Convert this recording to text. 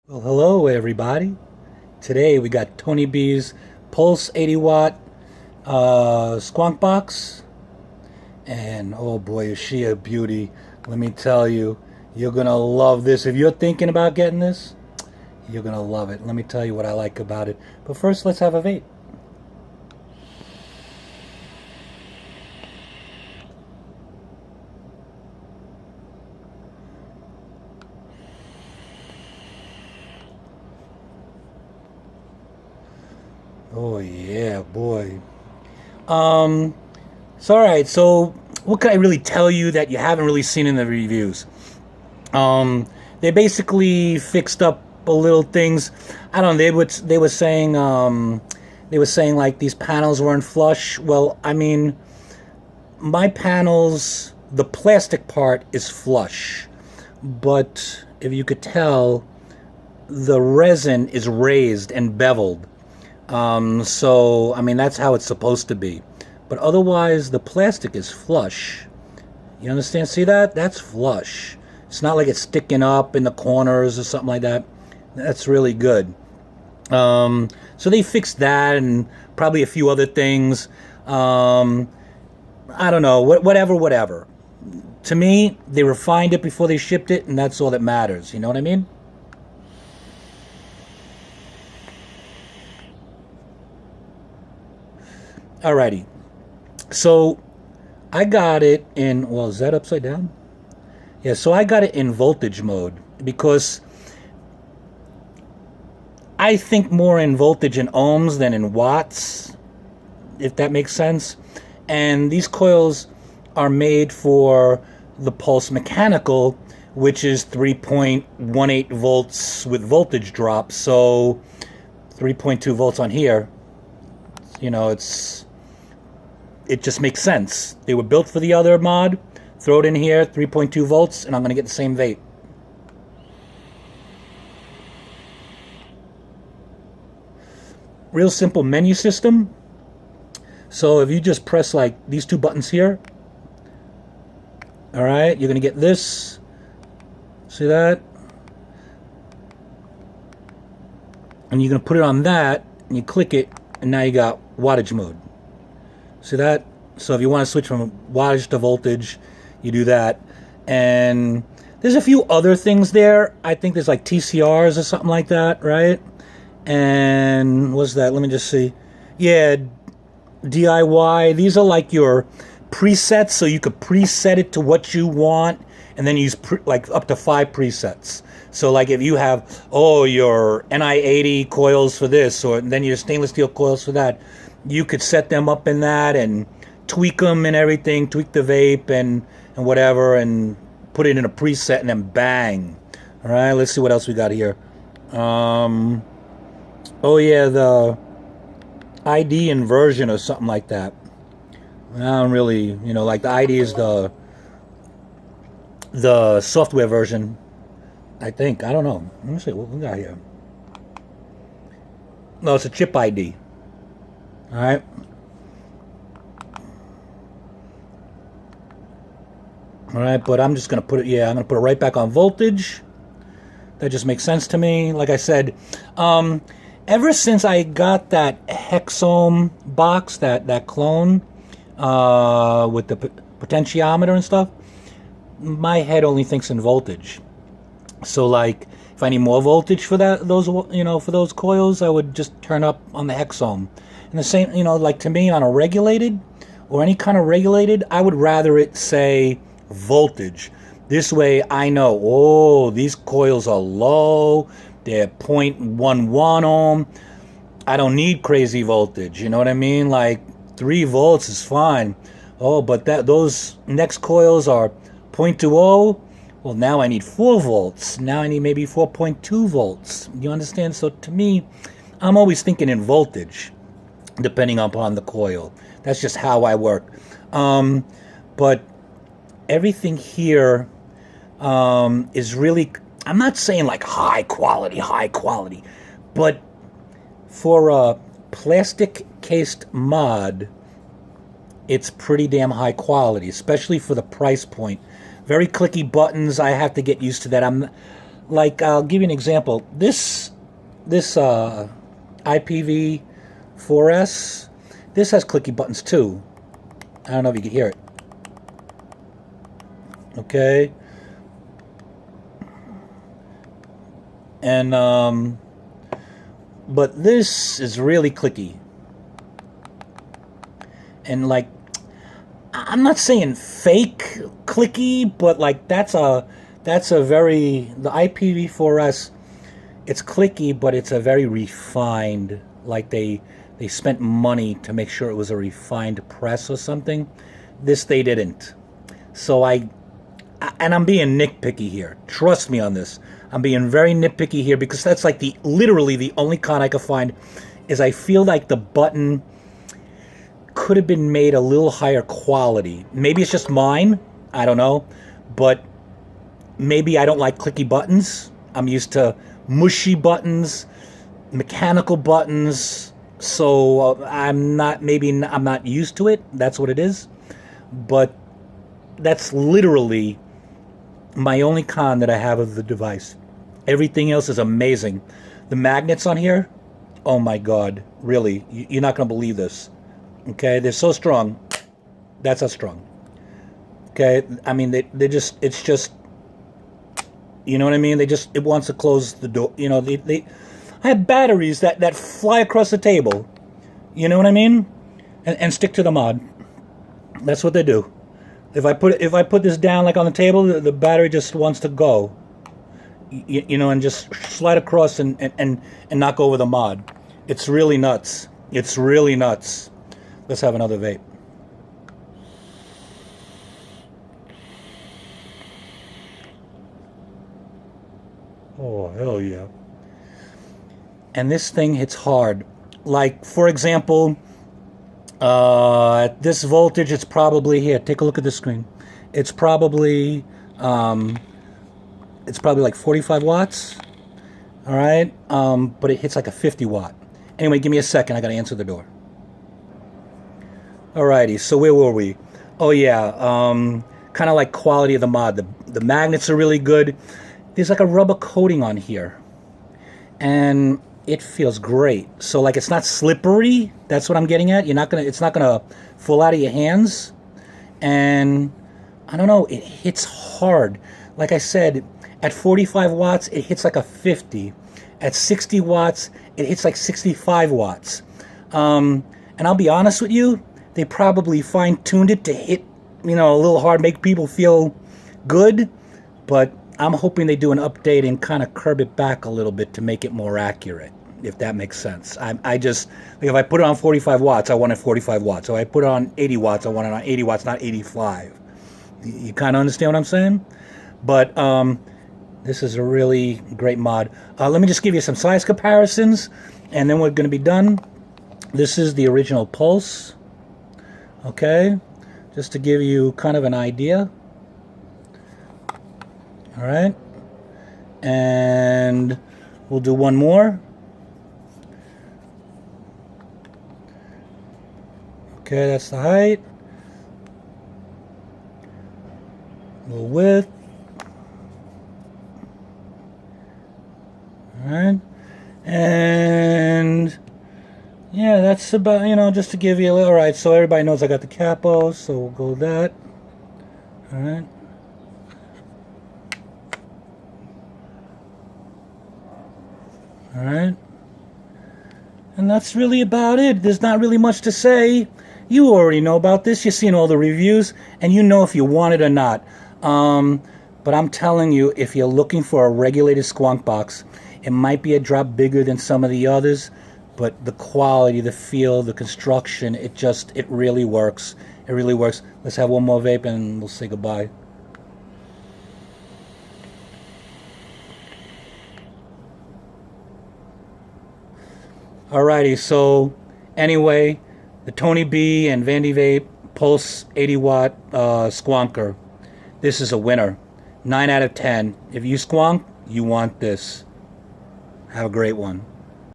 Well, hello everybody. Today we got Tony B's Pulse 80 watt squonk box, and oh boy, is she a beauty. Let me tell you, you're gonna love this. If you're thinking about getting this, you're gonna love it. Let me tell you what I like about it. But first, let's have a vape. Oh yeah, boy. Um, so all right. So what can I really tell you that you haven't really seen in the reviews? Um, they basically fixed up a little things. I don't know. They were saying like these panels weren't flush. Well, I mean, my panels, the plastic part is flush, but if you could tell, the resin is raised and beveled. So I mean that's how it's supposed to be, but otherwise the plastic is flush. You understand? See that? That's flush. It's not like it's sticking up in the corners or something like that. That's really good. So they fixed that and probably a few other things. I don't know. Whatever. To me, they refined it before they shipped it, and that's all that matters. You know what I mean? Alrighty. So I got it in. Well, is that upside down? Yeah. So I got it in voltage mode because I think more in voltage in ohms than in watts, if that makes sense. And these coils are made for the pulse mechanical, which is 3.18 volts with voltage drop. So 3.2 volts on here, you know, it just makes sense. They were built for the other mod. Throw it in here, 3.2 volts, and I'm going to get the same vape. Real simple menu system. So if you just press like these two buttons here, all right, you're going to get this. See that? And you're going to put it on that, and you click it, and now you got wattage mode. See that? So if you want to switch from wattage to voltage, you do that. And there's a few other things there. I think there's like TCRs or something like that, right? And what's that? Let me just see. Yeah, DIY. These are like your presets, so you could preset it to what you want, and then use like up to 5 presets. So like if you have, your NI80 coils for this, or then your stainless steel coils for that, you could set them up in that and tweak them and everything, tweak the vape and whatever, and put it in a preset, and then bang. All right, let's see what else we got here. The ID inversion or something like that. I don't really, like the ID is the software version, I think. I don't know. Let me see what we got here. No, it's a chip ID. All right. All right, but I'm just going to put it, I'm going to put it right back on voltage. That just makes sense to me. Like I said, ever since I got that Hexome box, that clone, with the potentiometer and stuff, my head only thinks in voltage. So like, if I need more voltage for for those coils, I would just turn up on the Hexome. And the same, like to me on a regulated or any kind of regulated, I would rather it say voltage. This way I know, these coils are low, they're 0.11 ohm. I don't need crazy voltage, you know what I mean? Like 3 volts is fine. But those next coils are 0.20. Well, now I need 4 volts. Now I need maybe 4.2 volts. You understand? So to me, I'm always thinking in voltage, depending upon the coil. That's just how I work. But everything here is really, I'm not saying like high quality, but for a plastic cased mod, it's pretty damn high quality, especially for the price point. Very clicky buttons. I have to get used to that. Like, I'll give you an example. This IPv4S, this has clicky buttons too. I don't know if you can hear it. Okay. And but this is really clicky. And like, I'm not saying fake clicky, but like that's a very, the IPv4S, it's clicky, but it's a very refined, like they spent money to make sure it was a refined press or something. This they didn't. So and I'm being nitpicky here. Trust me on this. I'm being very nitpicky here because that's like literally the only con I could find is I feel like the button could have been made a little higher quality. Maybe it's just mine. I don't know. But maybe I don't like clicky buttons. I'm used to mushy buttons, mechanical buttons. So I'm not used to it. That's what it is. But that's literally my only con that I have of the device. Everything else is amazing. The magnets on here, oh my God, really, you're not going to believe this. Okay, they're so strong. That's how strong. Okay, I mean, it's just, you know what I mean? It wants to close the door. You know, I have batteries that fly across the table. You know what I mean? And stick to the mod. That's what they do. If I put this down like on the table, the battery just wants to go. You know, and just slide across and knock over the mod. It's really nuts. It's really nuts. Let's have another vape. Oh, hell yeah. And this thing hits hard. Like, for example, at this voltage, it's probably, here, take a look at the screen. It's probably like 45 watts. All right. But it hits like a 50 watt. Anyway, give me a second. I got to answer the door. Alrighty, so where were we? Oh yeah, kind of like quality of the mod. The magnets are really good. There's like a rubber coating on here, and it feels great. So like it's not slippery. That's what I'm getting at. It's not gonna fall out of your hands, and I don't know. It hits hard. Like I said, at 45 watts, it hits like a 50. At 60 watts, it hits like 65 watts. And I'll be honest with you. They probably fine-tuned it to hit, a little hard, make people feel good. But I'm hoping they do an update and kind of curb it back a little bit to make it more accurate, if that makes sense. I just, like if I put it on 45 watts, I want it 45 watts. So if I put it on 80 watts, I want it on 80 watts, not 85. You kind of understand what I'm saying? But this is a really great mod. Let me just give you some size comparisons, and then we're going to be done. This is the original Pulse. Okay, just to give you kind of an idea. All right, and we'll do one more. Okay, that's the height. A little width. All right, and yeah, that's about, just to give you a little, all right, so everybody knows I got the capo, so we'll go with that. All right. All right. And that's really about it. There's not really much to say. You already know about this. You've seen all the reviews, and you know if you want it or not. But I'm telling you, if you're looking for a regulated squonk box, it might be a drop bigger than some of the others, but the quality, the feel, the construction, it really works. It really works. Let's have one more vape and we'll say goodbye. Alrighty, so anyway, the Tony B and Vandy Vape Pulse 80 watt squonker. This is a winner. 9 out of 10. If you squonk, you want this. Have a great one.